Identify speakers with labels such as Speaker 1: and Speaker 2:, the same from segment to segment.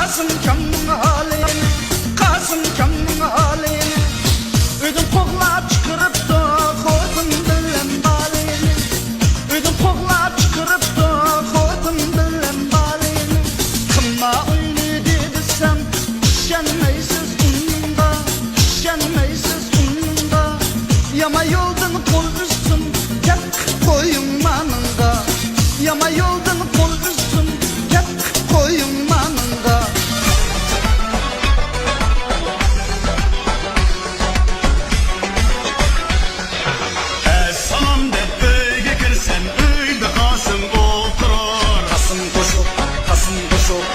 Speaker 1: Kasım kamın halini, Kasım kamın halini. Ödüm koklap çıkarıptı kodum bilen balini. Ödüm koklap çıkarıptı kodum bilen balini. Kımma oynadı desem şenmeysiz unda, şenmeysiz unda. Yama yoldan kol üstüm yak koyun manında. Yama yoldan kol üstüm yak koyun manında.
Speaker 2: Salam deb öyge kirsen öyde Kasım oturur.
Speaker 1: Kasım koşup, Kasım koşup.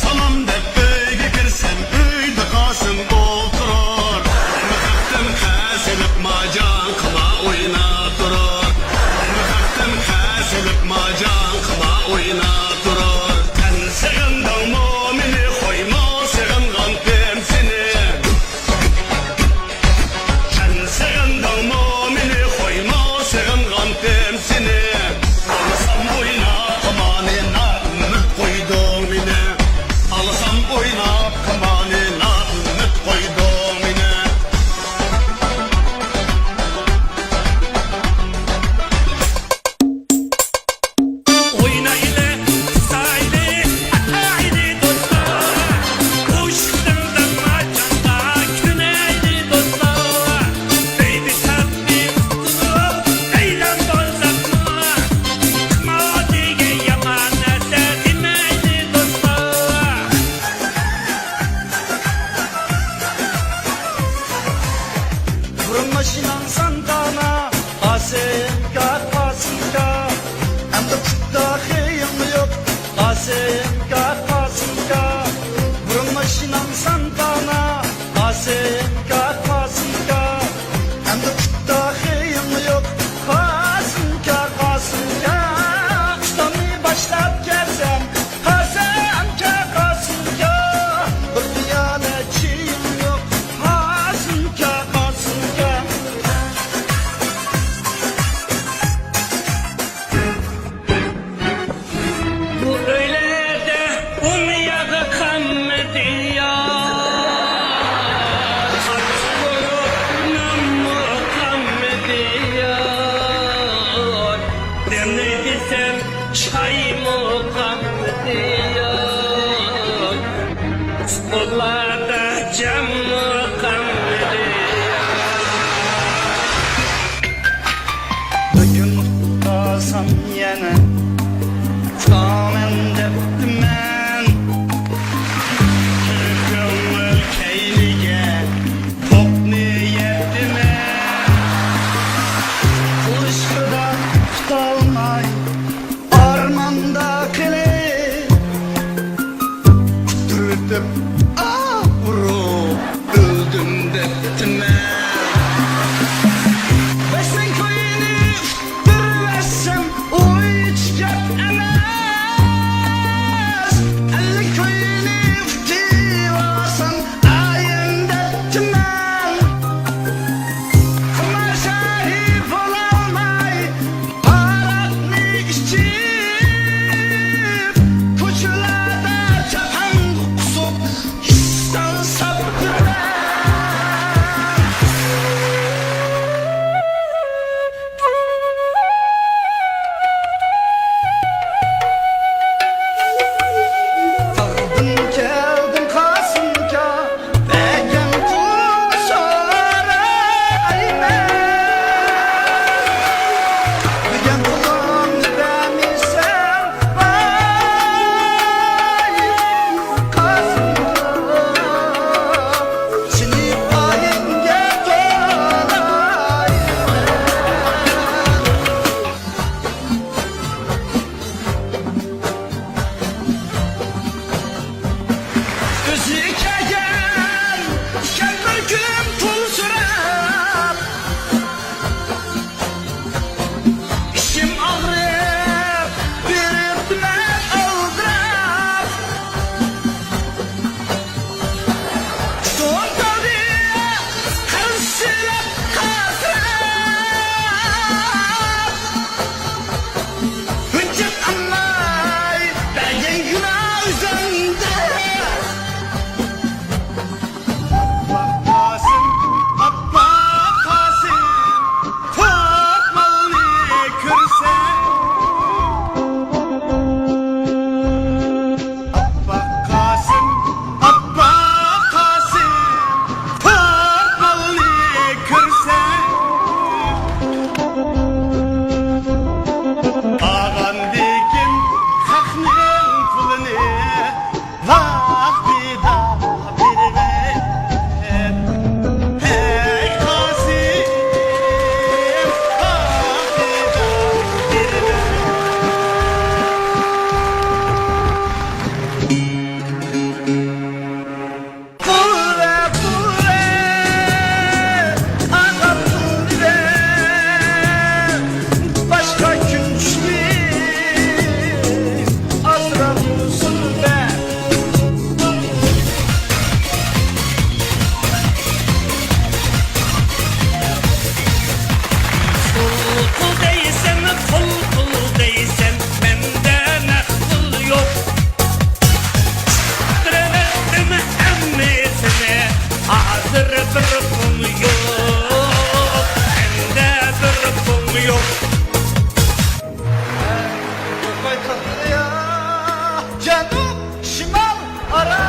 Speaker 2: Salam deb öyge kirsen öyde Kasım oturur. Mühaktim kesilip macan kıma oyna durur. Mühaktim kesilip macan kıma oyna durur. Ten sığından mumini koyma sığıngan temsini. Ten sığından mumini koyma sığıngan temsini. Alasam oyna kamanına ümit koydum yine. Alasam oyna kamanına ümit koydum yine.
Speaker 3: Oyna ile sahili ataydı dostlar. Kuşlardan maçanda güneydi dostlar. Baby tabi tutup eylem bozaklar. Madiye yaman eser dineydi dostlar.
Speaker 1: Vurmaşınan sandana Kasımka, Kasımka. Hem de çıkta hıyım yok Kasımka, Kasımka. Vurmaşınan sandana Kasımka, Kasımka. Hem de çıkta hıyım yok Kasımka, Kasımka. Kıştamı başlap gelsem Kasımka, Kasımka. Bir piyale çiğim yok Kasımka, Kasımka.
Speaker 3: Bu öyle de umyadı kanmedi ya. Namu kanmedi ya. Demledi sen çay mı kanmedi ya. Sularda cam mı kanmedi ya.
Speaker 1: Bugün utasam yine Kamen deptimen
Speaker 2: Gönül keylige top niyetime.
Speaker 1: Kuşkuda tutalmay Armanda kile Kütürtüp Cenub, şimal, ara.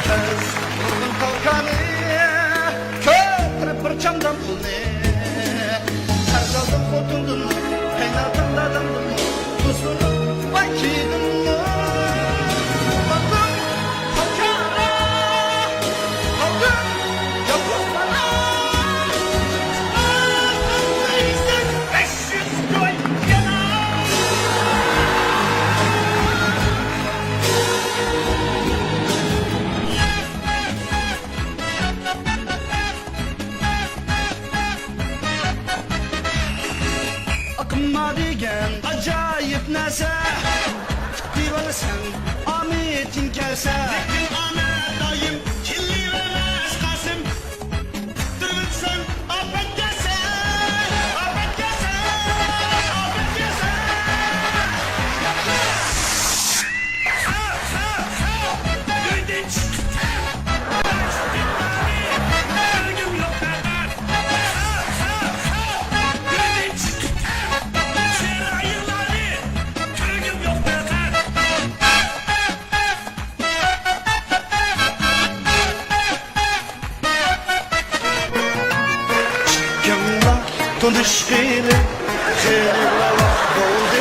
Speaker 1: Kız vurdum kalkanı, köprü pırçamdan bunu. Sarsaldım kotunduğunu, kaynatım dadımdım. Tuzunu vakidin mi? Baktım kalkana, aldım yapılara. Neyse 500 koy yana. Aklıma degen acayip nese Divalasın Ahmet'in kelse
Speaker 2: Lekin Ahmet dayım kirli vermez Kasım. Dırmıksan afet gelse, afet gelse, afet gelse.
Speaker 3: Gönlün çıktı. Gönlüm yok kadar. Gönlün çıktı. Serayları. Gönlüm yok kadar.
Speaker 1: Kimla konuşkili Kırlala oldu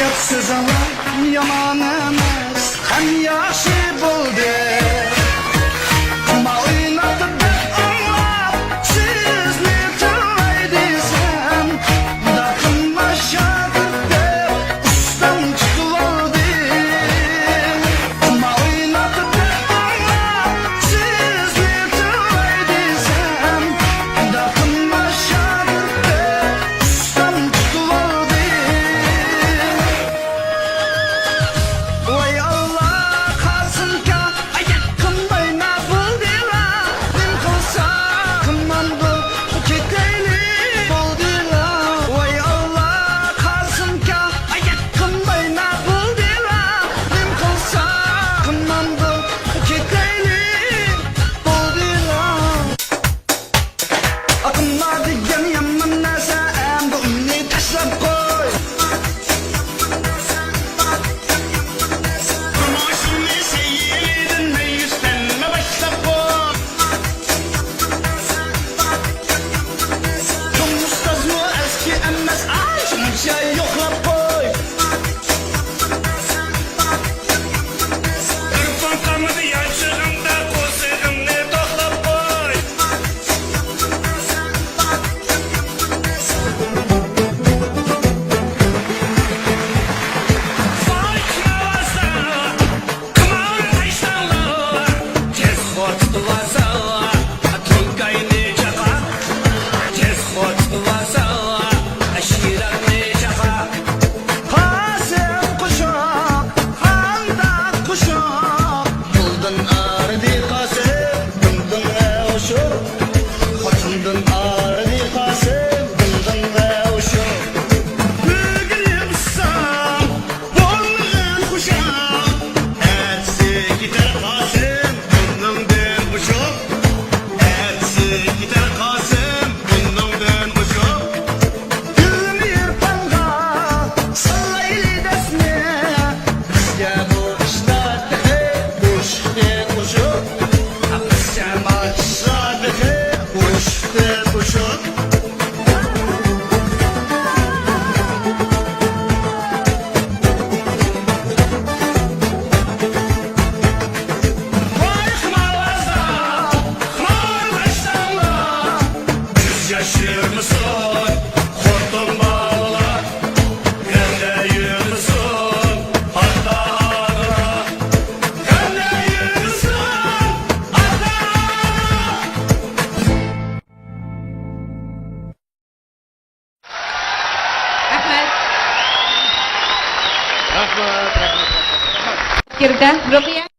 Speaker 1: Yatsız Allah yaman emez Hem yaşı buldu Ama oynadı ben Allah Siz ne tırlaydıysam Dakınma şakırdı Ustam çıkıvaldı Ama oynadı ben Allah Siz ne tırlaydıysam Dakınma şakırdı Ustam çıkıvaldı Vay Allah kalsın ka Ayakın bayna buldila Nim kılsa kımandı Kitleyli buldila Vay Allah kalsın ka Ayakın bayna buldila Nim kılsa kımandı Kitleyli buldila Aklıma diyen yaman nese Em bu ünlü taşlap koy
Speaker 2: Kumaşını seyredin ve yüzlenme başla koy.
Speaker 1: Kumustaz mı eski emmes Ay şunca yoklap koy
Speaker 3: Kırpan kalmadı yaşığımda. Kozlarımı toplap koy. Vay kınavasa. Kımağı taşlanlı. Tez korktularsa. Atın kaynayacaka. Tez korktularsa. Aşiren necaka.
Speaker 1: Hasem kuşak Handan kuşak Buldun ardi kasem Buldun evşuk Koçundun ardi kasem Buldun evşuk
Speaker 2: Mügülüm sağ, bollığın kuşak. Etsi gider Kasım, bunun ben uçuk. Etsi gider Kasım, bunun ben uçuk.
Speaker 1: Gülmür panga Sallaylı desme Bizge bu işler Kuşte kuşuk Sema sadıkı Kuşte kuşuk
Speaker 3: Vay kınavasa. Kımağı taşlanlı. Yüz yaşır mısın? Korktum bağla. Gönle yürüsün. Hatta ağla. Gönle yürüsün. Hatta ağla.
Speaker 4: Rahmat. Geride Rukiye.